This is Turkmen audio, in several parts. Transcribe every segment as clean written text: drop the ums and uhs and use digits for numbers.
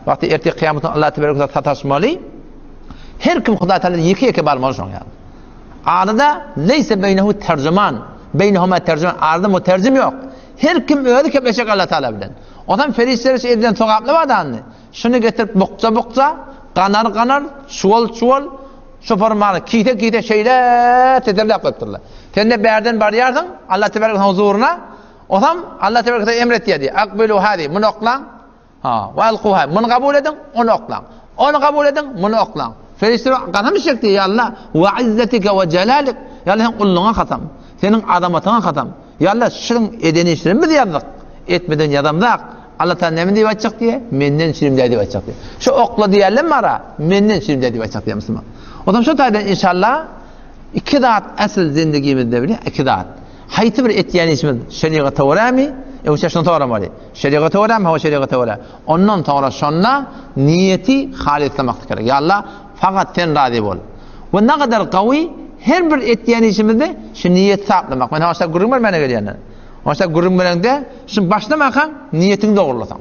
Vakti erteki kıyametin Allah tebaraka sataşmalı. Her kim Huda Teala yeki barmalı şoň ýaly. Arada leyse beynehu tercüman, beynehuma tercüman, arada mutercim yok. Her kim öýle kepleşek Allah Teala bilen. Odan ferişleri edilden togaplamadanny. Şunu getirip bukça, kanar, çuval, şoformar, kite şeyle tedirlap ettirler. Sen de berden barýarsyň Allah tebaraka huzuruna. Odan Allah tebaraka emret diýdi. Akbilu hadi, bunu oklan. Wa alquha, bunu kabul edin, onu oklan. Onu kabul edin, bunu oklan. Ferişler kanamış çekti ya Allah. Ve izzetike ve celalik. Ya Allah kulluğuna hatam. Senin adamatına hatam. Ya Allah şunun edeni işini mi diýerdik? Etmeden yadamdak. Allah Teala nemi diýip açacak diye, menden şirimde diýip açacak diye. Şu okla diýerler mi ara? Menden şirimde diýip açacak diye Müslüman. Odam şu taýdan inşallah iki daat asıl zindagimizde bile iki daat. Haýty bir etýän işimiz şeriýata tawramy, o şeşne tawramaly. Şeriýata tawram, hawa şeriýata tawra. Ondan tawra şonna niyeti halislemek gerek. Ya Allah fakat sen razı bol. Ve ne kadar kavi her bir etýän işimizde şu niyet saklamak. Men haşa gurrun mene gelýän. Haşa gurrun bilende şu başlamakan niyetini dogurlasan.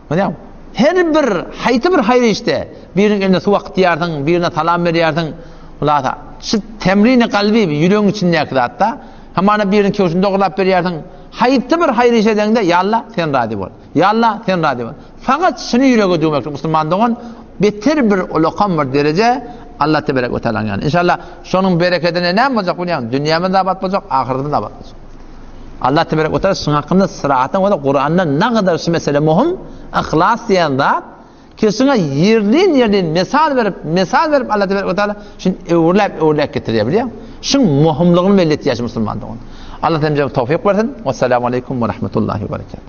Manýam. Her bir haýty bir haýry işte birine eline su wagt ýardyň, birine salam berýärdiň. Ulata şu temrini kalbi ýüregiň içindäki zatda hamana birine köşünde dogurlap berýärdiň. Haýty bir haýry iş edende ya Allah sen razı bol. Ya Allah sen razı bol. Fakat şunu ýürege döwmek musulmandygyň beter bir ulaqam bir derece Allah tebaraka ve teala yani. İnşallah şonun bereketine ne bolacak bu yani? Dünyamızda abat bolacak, ahiretde abat bolacak. Allah tebaraka ve teala şun hakkında sıraatın ve Kur'an'da ne kadar şu mesele muhim, ihlas diyen zat kesine yerlin mesal verip Allah tebaraka ve teala şun öwürläp getiriyor biliyor musun? Şun muhimligini belli etýär musulmandygyň. Allah temizce tawfik versin. Vesselamu aleyküm ve rahmetullahi ve berekatuhu.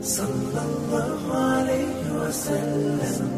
Sallallahu aleyhi ve sellem.